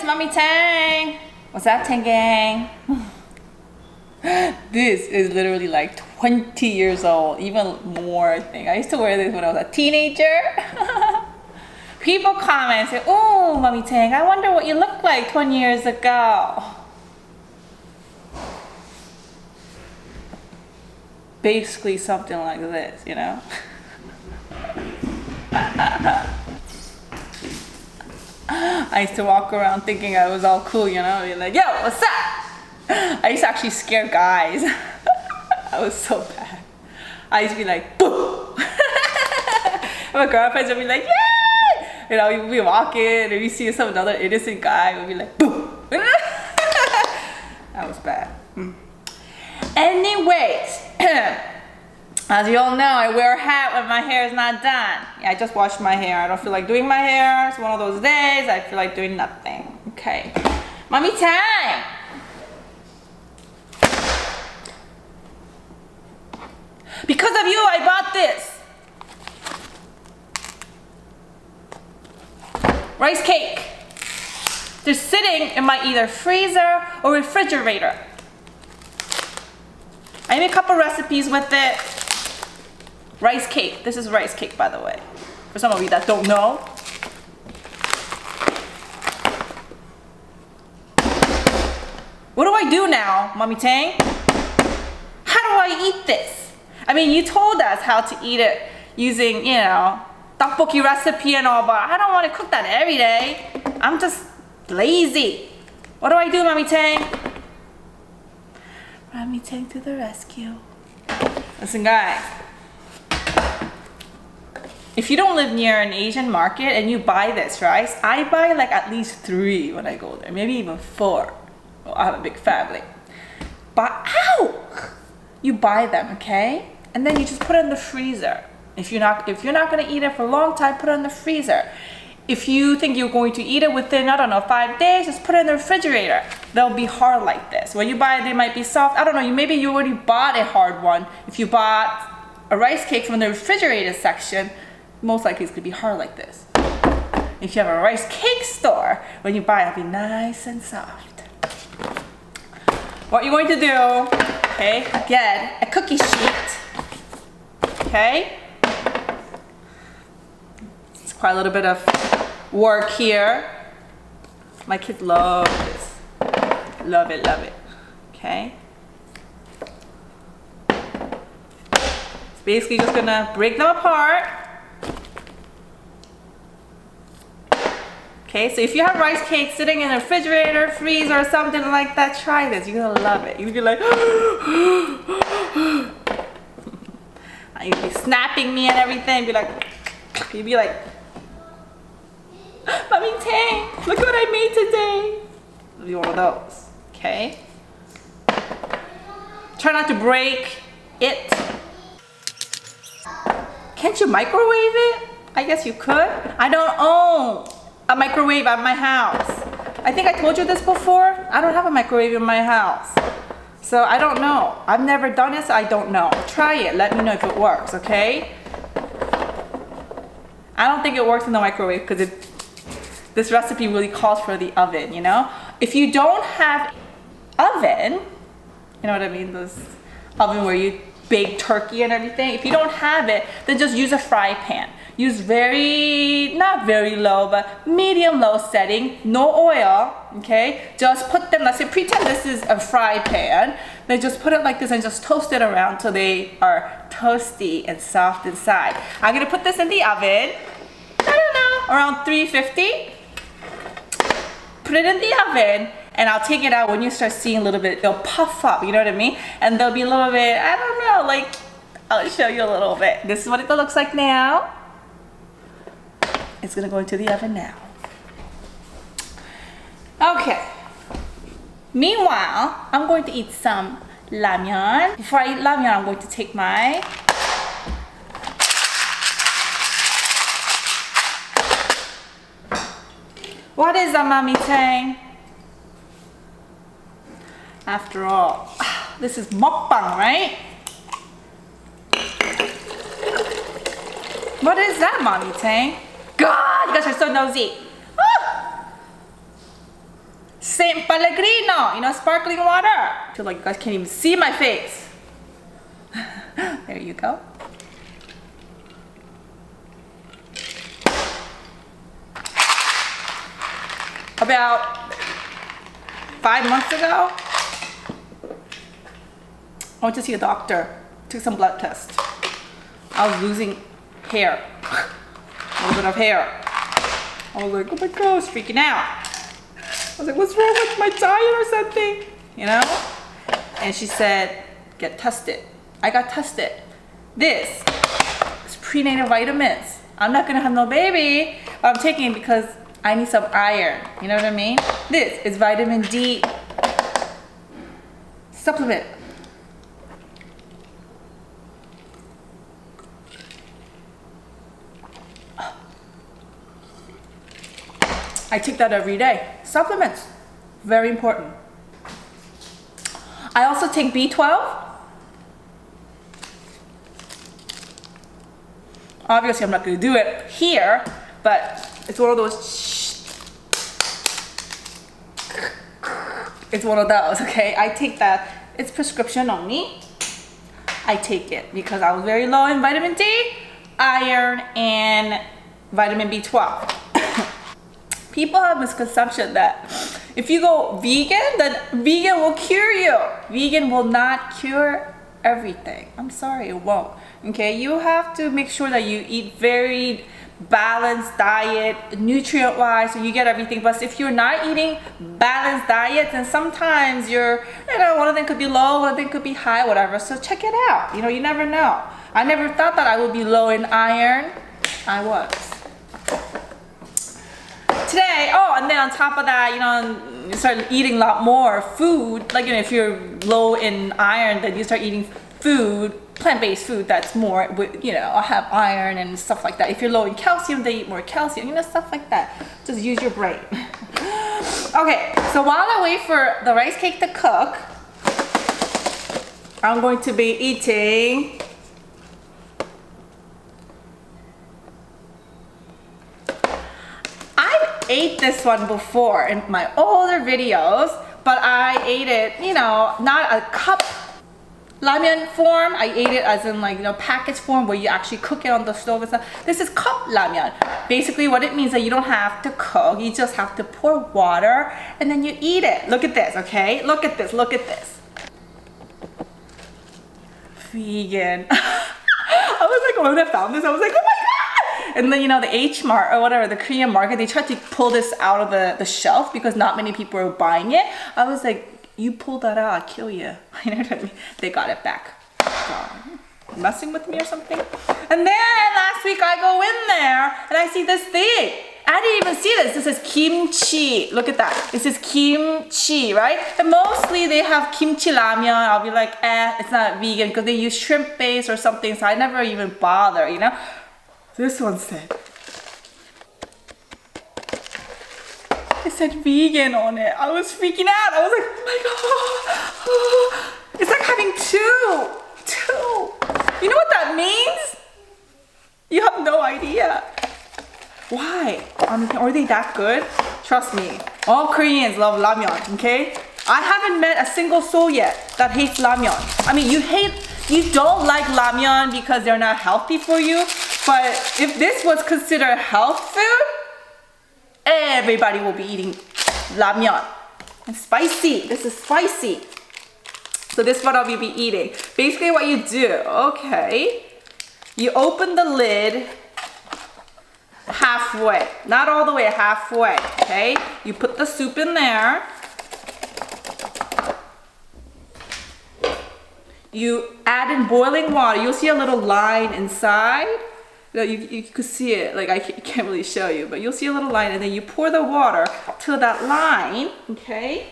Mommy Tang. What's up, Tang gang? This is literally like 20 years old, even more, I think. I used to wear this when I was a teenager. People comment and say, oh, Mommy Tang, I wonder what you looked like 20 years ago. Basically something like this, you know? I used to walk around thinking I was all cool, you know? Be like, yo, what's up? I used to actually scare guys. I was so bad. I used to be like, boo! My girlfriends would be like, yeah! You know, we'd be walking and we see some other innocent guy, we'd be like, boo! That was bad. Anyways, as you all know, I wear a hat when my hair is not done. Yeah, I just washed my hair. I don't feel like doing my hair. It's one of those days I feel like doing nothing. Okay. Mommy time! Because of you, I bought this. Rice cake. They're sitting in my either freezer or refrigerator. I made a couple recipes with it. Rice cake. This is rice cake, by the way. For some of you that don't know. What do I do now, Mommy Tang? How do I eat this? I mean, you told us how to eat it using, you know, tteokbokki recipe and all, but I don't want to cook that every day. I'm just lazy. What do I do, Mommy Tang? Mommy Tang to the rescue. Listen, guys. If you don't live near an Asian market and you buy this rice, I buy like at least 3 when I go there, maybe even 4. Well, I have a big family. But ow! You buy them, okay? And then you just put it in the freezer. If you're not gonna eat it for a long time, put it in the freezer. If you think you're going to eat it within, I don't know, 5 days, just put it in the refrigerator. They'll be hard like this. When you buy it, they might be soft. I don't know, maybe you already bought a hard one. If you bought a rice cake from the refrigerator section, most likely it's gonna be hard like this. If you have a rice cake store, when you buy it, it'll be nice and soft. What you're going to do, okay, get a cookie sheet, okay? It's quite a little bit of work here. My kids love this. Love it, okay? It's basically just gonna break them apart. Okay, so if you have rice cake sitting in a refrigerator, freezer, or something like that, try this. You're gonna love it. You'll be like, you'll be snapping me and everything. You'll be like, Mommy Tang, look what I made today. It'll be one of those, okay? Try not to break it. Can't you microwave it? I guess you could. I don't own a microwave at my house. I think I told you this before. I don't have a microwave in my house. So I don't know. I've never done it, so I don't know. Try it. Let me know if it works, okay? I don't think it works in the microwave because this recipe really calls for the oven, you know? If you don't have oven, you know what I mean? This oven where you bake turkey and everything. If you don't have it, then just use a fry pan. Use not very low, but medium low setting, no oil, okay? Just put them, let's say, pretend this is a fry pan. Then just put it like this and just toast it around till they are toasty and soft inside. I'm gonna put this in the oven, I don't know, around 350. Put it in the oven, and I'll take it out when you start seeing a little bit, they'll puff up, you know what I mean? And they'll be a little bit, I don't know, like, I'll show you a little bit. This is what it looks like now. It's gonna go into the oven now. Okay. Meanwhile, I'm going to eat some ramyeon. Before I eat ramyeon, I'm going to take my What is a Mommy Tang? After all, this is mukbang, right? What is that, Mommy Tang? God, you guys are so nosy. Ah! Saint Pellegrino, you know, sparkling water. I feel like you guys can't even see my face. There you go. About 5 months ago, I went to see a doctor, took some blood tests. I was losing hair, a little bit of hair. I was like, oh my God, I was freaking out. I was like, what's wrong with my diet or something? You know? And she said, get tested. I got tested. This is prenatal vitamins. I'm not gonna have no baby, but I'm taking it because I need some iron. You know what I mean? This is vitamin D supplement. I take that every day. Supplements, very important. I also take B12. Obviously, I'm not going to do it here, but it's one of those. It's one of those, okay? I take that. It's prescription only. I take it because I was very low in vitamin D, iron, and vitamin B12. People have misconception that if you go vegan, then vegan will cure you. Vegan will not cure everything. I'm sorry, it won't. Okay, you have to make sure that you eat very balanced diet, nutrient-wise, so you get everything. But if you're not eating balanced diet, then sometimes you're, you know, one of them could be low, one of them could be high, whatever. So check it out. You know, you never know. I never thought that I would be low in iron. I was. Today, oh, and then on top of that, you know, you start eating a lot more food. Like, you know, if you're low in iron, then you start eating food, plant-based food that's more, you know, have iron and stuff like that. If you're low in calcium, they eat more calcium, you know, stuff like that. Just use your brain. Okay, so while I wait for the rice cake to cook, I'm going to be eating ate this one before in my older videos, but I ate it, you know, not a cup ramen form. I ate it as in, like, you know, package form where you actually cook it on the stove and stuff. This is cup ramen. Basically what it means that you don't have to cook, you just have to pour water and then you eat it. Look at this, okay? Look at this, look at this. Vegan. I was like, when I found this, I was like, oh my God! And then, you know, the H Mart or whatever, the Korean market, they tried to pull this out of the shelf because not many people were buying it. I was like, you pull that out, I'll kill you. You know what I mean? They got it back. Messing with me or something? And then last week I go in there and I see this thing. I didn't even see this. This is kimchi. Look at that. This is kimchi, right? And mostly they have kimchi ramen. I'll be like, it's not vegan because they use shrimp base or something. So I never even bother, you know? This one said, it said vegan on it. I was freaking out. I was like, oh my God. It's like having two. You know what that means? You have no idea. Why? Are they that good? Trust me, all Koreans love ramyeon, okay? I haven't met a single soul yet that hates ramyeon. I mean, you don't like ramyeon because they're not healthy for you, but if this was considered health food, everybody will be eating ramyeon. And spicy, this is spicy. So this is what I'll be eating. Basically what you do, okay, you open the lid halfway, not all the way, halfway, okay? You put the soup in there. You add in boiling water. You'll see a little line inside. You could see it, like I can't really show you, but you'll see a little line and then you pour the water to that line, okay?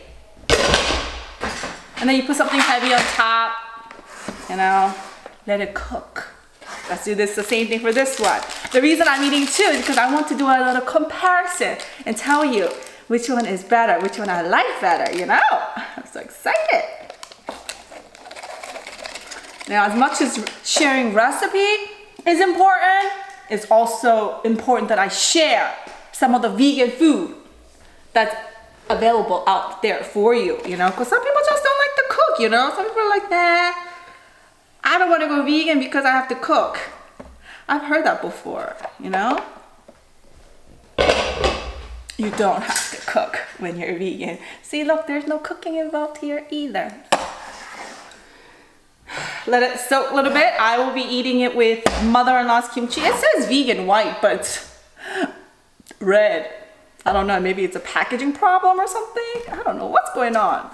And then you put something heavy on top, you know, let it cook. Let's do this, the same thing for this one. The reason I'm eating two is because I want to do a little comparison and tell you which one is better, which one I like better, you know? I'm so excited. Now, as much as sharing recipe is important, it's also important that I share some of the vegan food that's available out there for you, you know, because some people just don't like to cook, you know. Some people are like, nah, I don't want to go vegan because I have to cook. I've heard that before, you know. You don't have to cook when you're vegan. See, look, there's no cooking involved here either. Let it soak a little bit. I will be eating it with mother-in-law's kimchi. It says vegan white, but it's red. I don't know, maybe it's a packaging problem or something. I don't know what's going on.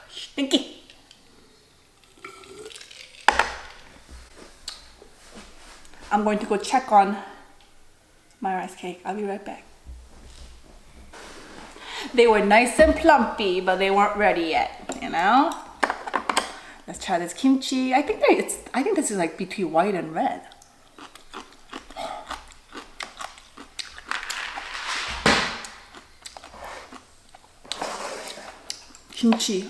Stinky. I'm going to go check on my rice cake. I'll be right back. They were nice and plumpy, but they weren't ready yet, you know? Let's try this kimchi. I think this is like between white and red. Kimchi.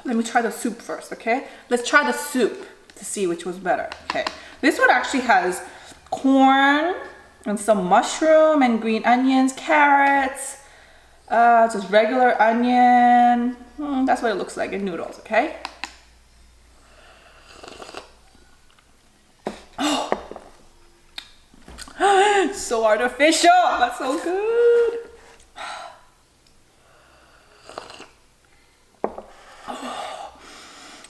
Let me try the soup first, okay? Let's try the soup to see which was better. Okay, this one actually has corn and some mushroom and green onions, carrots, just regular onion. That's what it looks like in noodles, okay? Oh, so artificial, that's so good.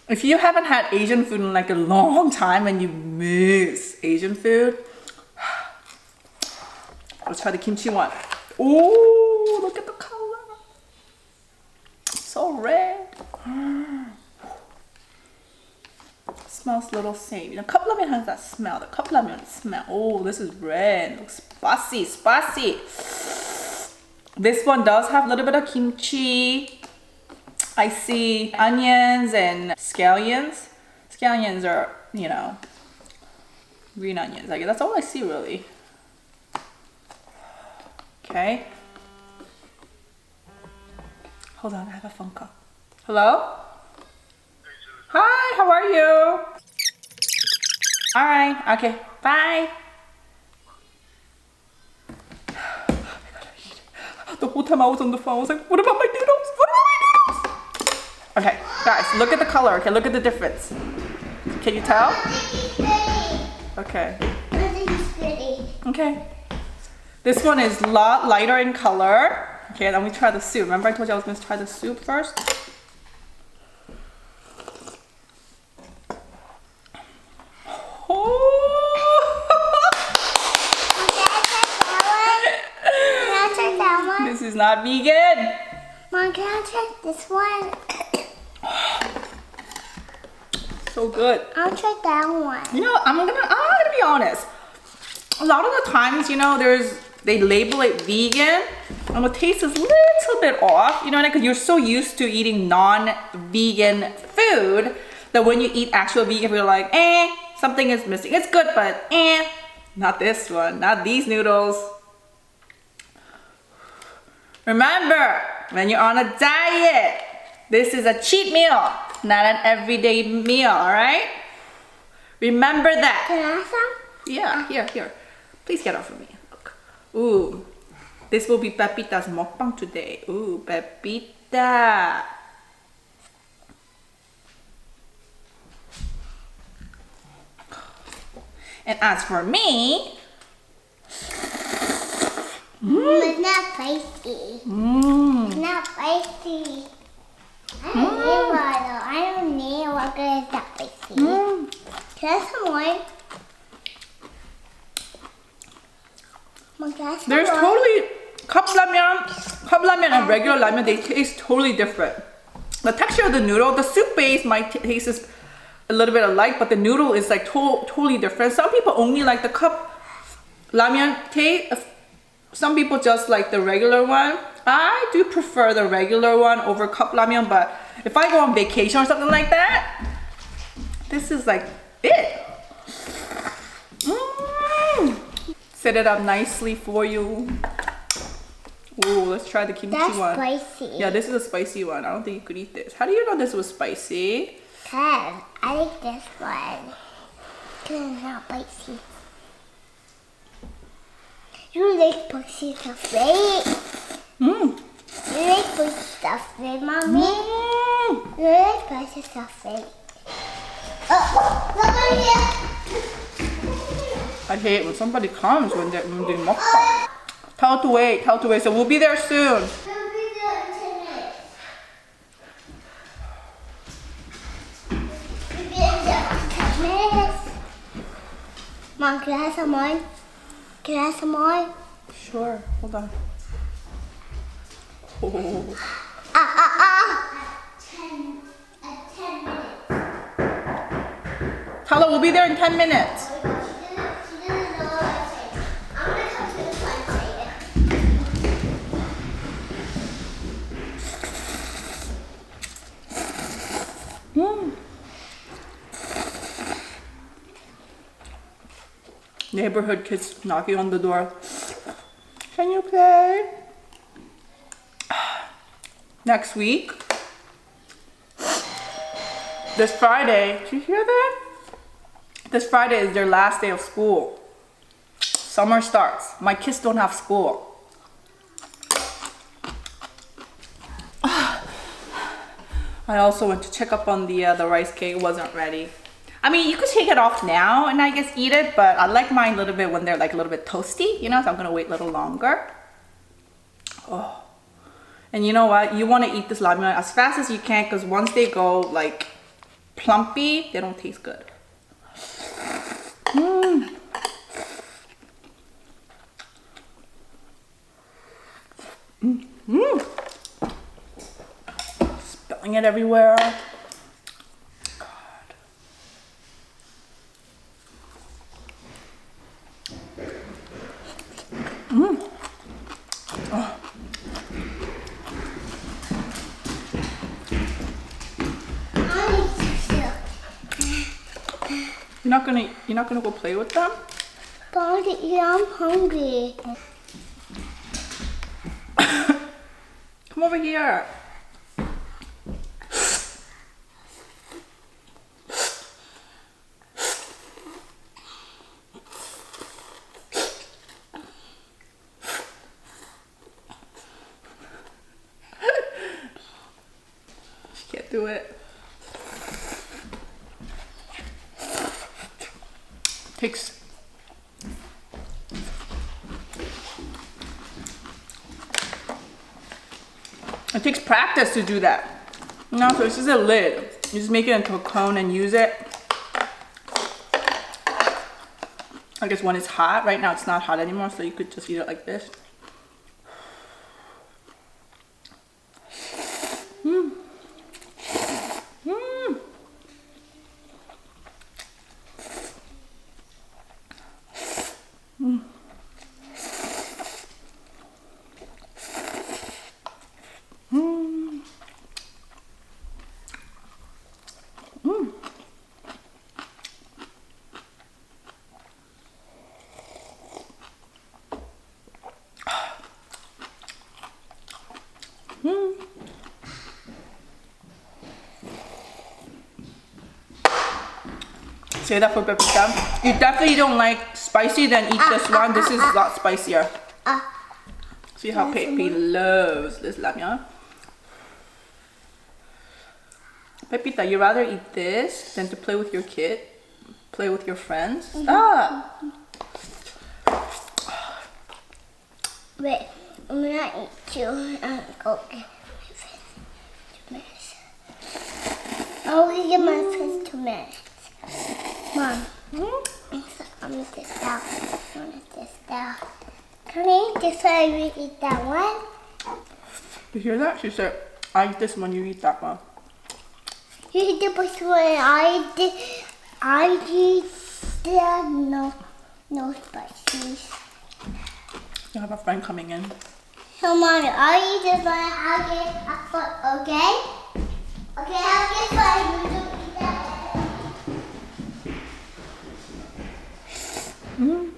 If you haven't had Asian food in like a long time and you miss Asian food, let's try the kimchi one. Oh, look at the color. So red. Smells a little same. You know, cup ramen has that smell. The cup ramen smell. Oh, this is red. Looks spicy, spicy. This one does have a little bit of kimchi. I see onions and scallions. Scallions are, you know, green onions. Like, that's all I see really. Okay. Hold on, I have a phone call. Hello? Hi, how are you? All right, okay, bye. I gotta eat. The whole time I was on the phone, I was like, what about my noodles? What about my noodles? Okay, guys, look at the color. Okay, look at the difference. Can you tell? Okay. Okay. This one is a lot lighter in color. Okay, then we try the soup. Remember I told you I was going to try the soup first? This is not vegan. Mom, can I check this one? So good. I'll check that one. You know, I'm gonna be honest. A lot of the times, you know, they label it vegan, and the taste is a little bit off. You know, because you're so used to eating non-vegan food that when you eat actual vegan food, you're like, something is missing. It's good, but not this one, not these noodles. Remember, when you're on a diet, this is a cheat meal, not an everyday meal, all right? Remember that. Can I have some? Yeah, here. Please get off of me. Look. Ooh, this will be Pepita's mukbang today. Ooh, Pepita. And as for me, it's not spicy. It's not spicy. I don't need water. It's not spicy. Can I have some more? Mom, can I have some there's more? totally cup ramen and regular ramen, they taste totally different. The texture of the noodle, the soup base might taste is a little bit alike, but the noodle is like totally different. Some people only like the cup ramen taste. Some people just like the regular one. I do prefer the regular one over cup ramen, but if I go on vacation or something like that, this is like it. set it up nicely for you. Ooh, let's try the kimchi That's one. spicy. Yeah, this is a spicy one. I don't think you could eat this. How do you know this was spicy? Cause I like this one. Cause it's not spicy. You like spicy stuff, right? Mmm. You like spicy stuff, right, Mommy? Mm. You like spicy stuff, right? Oh, look over here. I hate when somebody comes when they mukbang. Tell her to wait. Tell her to wait. So we'll be there soon. We'll be there in 10 minutes. We'll be there in 10 minutes. Mom, can I have some more? Can I have some more? Sure. Hold on. Oh. At 10 minutes. Tell her we'll be there in 10 minutes. She doesn't know what I'm saying. I'm gonna come to the front and say it. Mm. Neighborhood kids knocking on the door. Can you play? Next week, this Friday, did you hear that? This Friday is their last day of school. Summer starts. My kids don't have school. I also went to check up on the rice cake. It wasn't ready. I mean, you could take it off now and I guess eat it, but I like mine a little bit when they're like a little bit toasty, you know, so I'm gonna wait a little longer. Oh. And you know what? You want to eat this ramyeon as fast as you can because once they go like plumpy, they don't taste good. Mm. Mm. Mm. Spilling it everywhere. God. Mm. Oh. You're not gonna go play with them? But yeah, I'm hungry. Come over here. She can't do it. It takes practice to do that. No, so this is a lid. You just make it into a cone and use it. I guess when it's hot. Right now it's not hot anymore, so you could just eat it like this. Mm. Mm. Mm. Mm. Mm. Mm. Say that for paprika. You definitely don't like spicy, then eat this one. This is a lot spicier. See how Pepe loves this ramyeon. Pepita, you rather eat this than to play with your kid? Play with your friends? Stop! Wait, I'm gonna eat two and go get my friends 2 minutes. I'll get my friends 2 minutes. Mom, I'm gonna eat this down. I'm gonna eat this down. Can I eat this one and you eat that one? You hear that? She said, I eat this one, you eat that one. You eat the first one, I eat the no spices. You have a friend coming in. So Mommy, I'll eat this one, I'll get a foot, okay? Okay, I'll get one, you don't eat that one.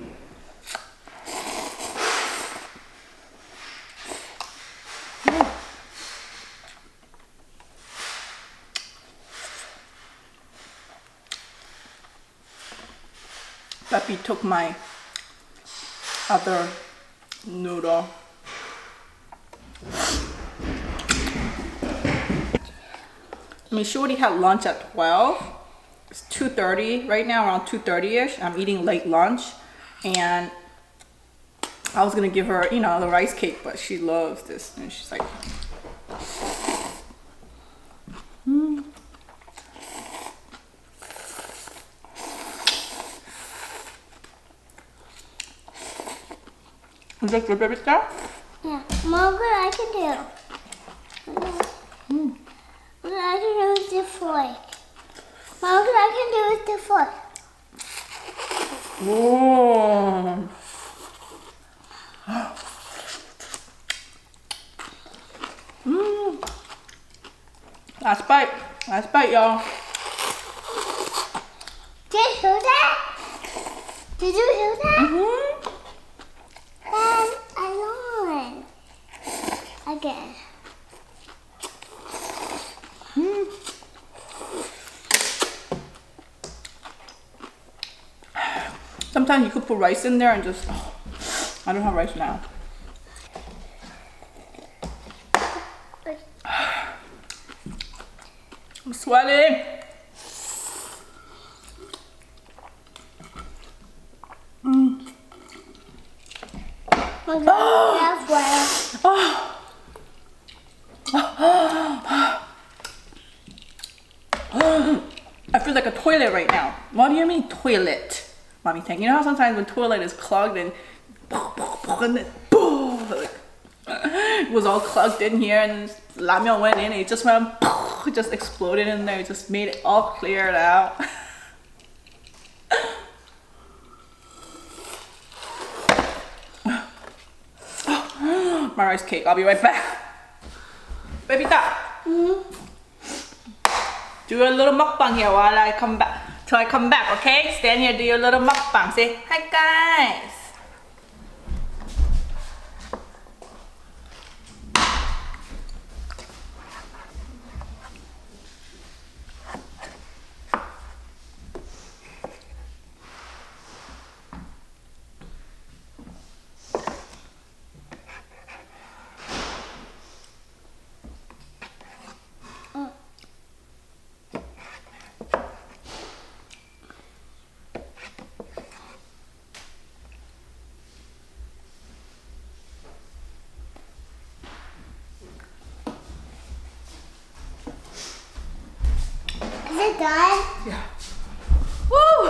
Peppy took my other noodle. I mean, she already had lunch at 12. It's 2:30 right now, around 2:30ish. I'm eating late lunch, and I was gonna give her, you know, the rice cake, but she loves this, and she's like, Is that good, baby stuff? Yeah. Mom, what I can do? What I can do with the fork. Mom, what I can do with the fork. Whoa. Last bite, y'all. Did you hear that? Did you hear that? I won. Again. Sometimes you could put rice in there and just, oh, I don't have rice now. I'm sweating. I feel like a toilet right now. What do you mean toilet? Mommy Tang. You know how sometimes when toilet is clogged and then like, it was all clogged in here and ramyeon went in and it just went, it just exploded in there. It just made it all cleared out. My rice cake. I'll be right back. Baby Ta. Do a little mukbang here while I come back. Till I come back, okay? Stand here, do your little mukbang. Say hi, guys. Is it done? Yeah. Woo!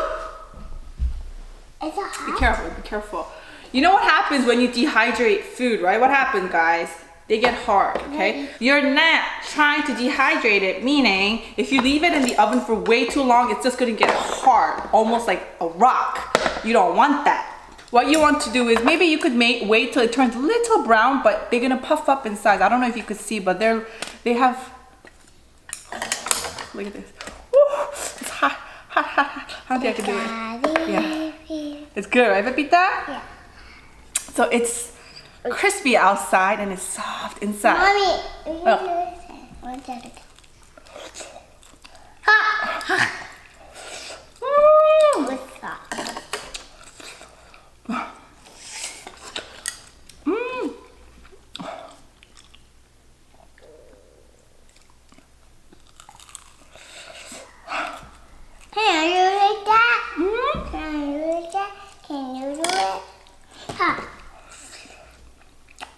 Is it hot? Be careful, be careful. You know what happens when you dehydrate food, right? What happens, guys? They get hard, okay? You're not trying to dehydrate it, meaning if you leave it in the oven for way too long, it's just gonna get hard, almost like a rock. You don't want that. What you want to do is maybe you could wait till it turns a little brown, but they're gonna puff up in size. I don't know if you could see, but they have, look at this. Woo, it's hot, hot, hot, hot. I don't think I can do it. Yeah. It's good, right, Pepita? Yeah. So it's crispy outside and it's soft inside. Mommy, Oh. What's that? Can you like that? Can you like that? Can you do it? Huh?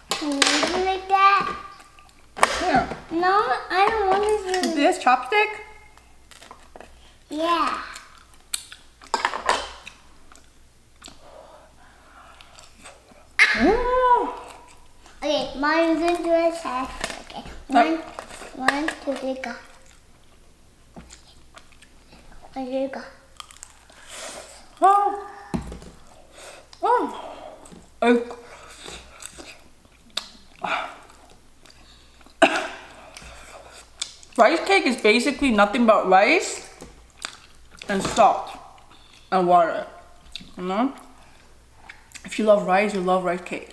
Can you do like that? Here. No, I don't want to do This chopstick? Yeah. Ooh. Okay, Mom's gonna do a test. Okay, one, two, three, go. 1, 2, go. Oh. Oh. Rice cake is basically nothing but rice and salt and water. You know? If you love rice, you love rice cake.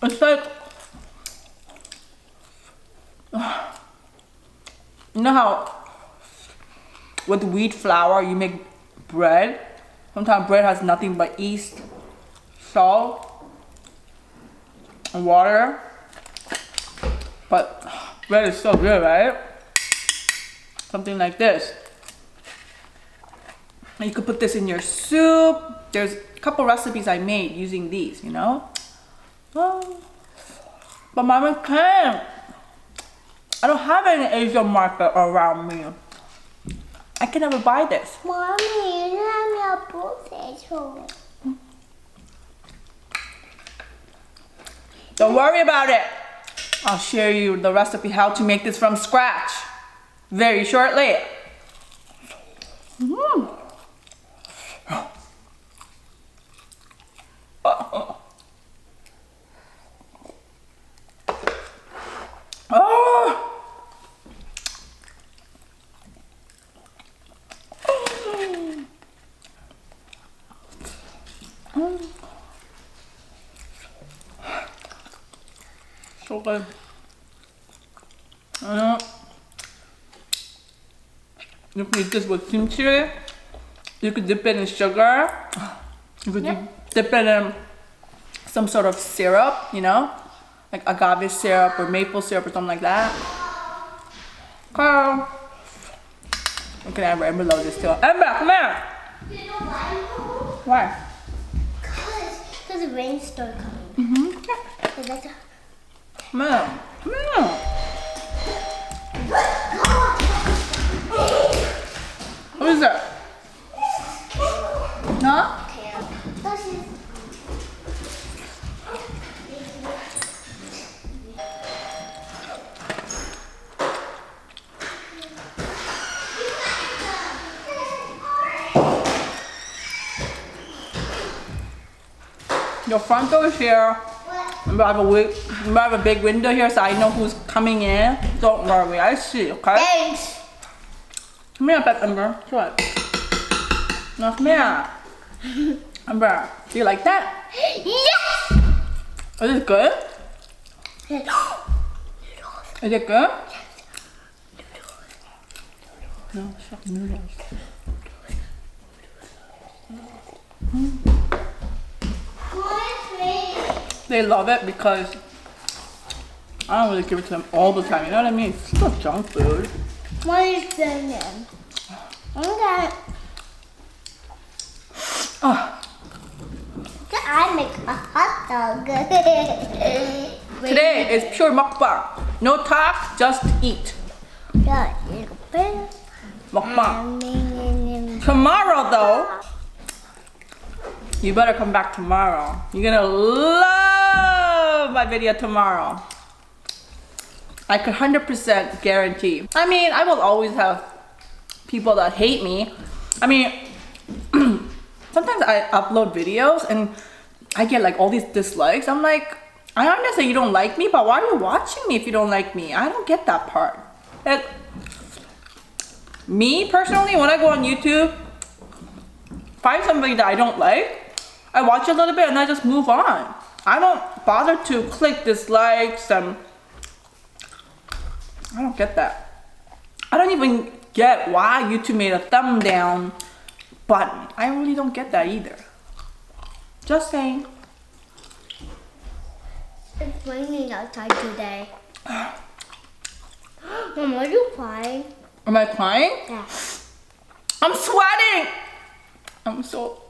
It's like, you know how with wheat flour you make bread? Sometimes bread has nothing but yeast, salt, and water. But bread is so good, right? Something like this. And you could put this in your soup. There's a couple recipes I made using these, you know? Oh. But Mama can't. I don't have any Asian market around me. I can never buy this. Mommy, you have your potato. Don't worry about it. I'll share you the recipe how to make this from scratch very shortly. Mm. Oh. So good. You can eat this with kimchi. You could dip it in sugar. You could dip it in some sort of syrup, you know, like agave syrup or maple syrup or something like that. Okay. Okay, Amber loves this too. Amber, come here. You know why? Why? Because the rain started coming. Mm-hmm. So that's a... Come here. Come here. What is that? No? Your front door is here. Remember, I have a big window here, so I know who's coming in. Don't worry, I see, okay? Thanks. Come here, Pet Amber. What? No, come here. Amber, do you like that? Yes! Is it good? Is it good? No, it's not noodles. They love it because I don't really give it to them all the time, you know what I mean? It's still junk food. What is cinnamon? Okay. Oh. I make a hot dog. Today is pure mukbang. No talk, just eat. Mukbang. Tomorrow though, you better come back tomorrow. You're gonna love my video tomorrow. I could 100% guarantee. I mean, I will always have people that hate me. I mean, sometimes I upload videos and I get like all these dislikes. I'm like, I understand you don't like me, but why are you watching me if you don't like me? I don't get that part. Like, me personally, when I go on YouTube, find somebody that I don't like, I watch a little bit and I just move on. I don't bother to click dislikes and I don't get that. I don't even get why YouTube made a thumb down button. I really don't get that either. Just saying. It's raining outside today. Mom, are you crying? Am I crying? Yeah. I'm sweating!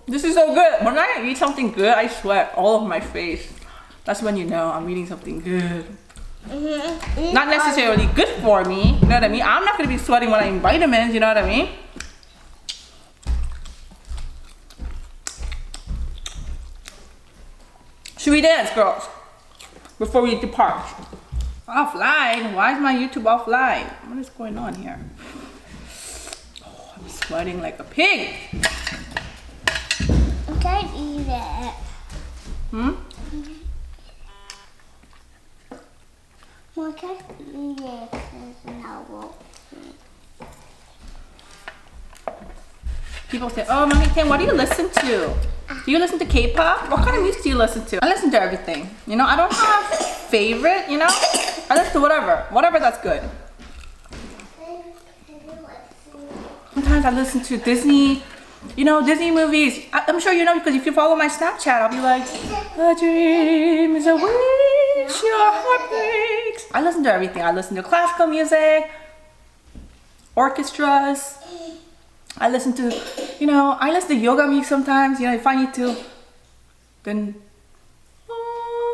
This is so good. When I eat something good, I sweat all over my face. That's when you know I'm eating something good. Mm-hmm. Not necessarily good for me, you know what I mean? I'm not gonna be sweating when I eat vitamins, you know what I mean? Should we dance, girls? Before we depart. Offline? Why is my YouTube offline? What is going on here? Oh, I'm sweating like a pig. I can't eat it. Hmm? Well, I can't eat it because I won't. People say, oh, Mommy Tang, what do you listen to? Do you listen to K-pop? What kind of music do you listen to? I listen to everything. You know, I don't have favorite, you know? I listen to whatever that's good. Sometimes I listen to Disney you know, Disney movies. I'm sure you know because if you follow my Snapchat, I'll be like, a dream is a wish your heart breaks. I listen to everything. I listen to classical music, orchestras. I listen to, you know, I listen to yoga music sometimes. You know, if I need to, then,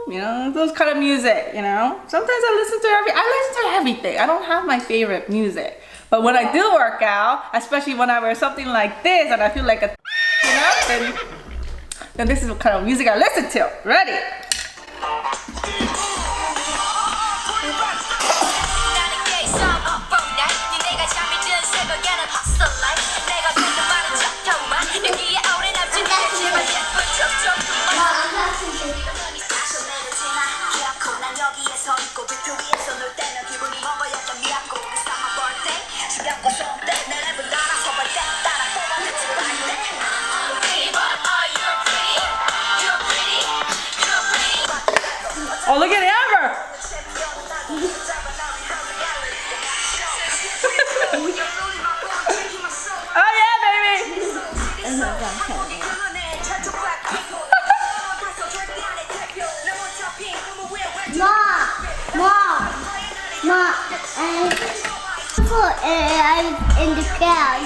you know, those kind of music. You know, sometimes I listen to everything. I don't have my favorite music. But when I do work out, especially when I wear something like this and I feel like a, you know, then this is the kind of music I listen to. Ready? Oh, look at Amber! Oh yeah, baby! Mom, I'm in the crowd.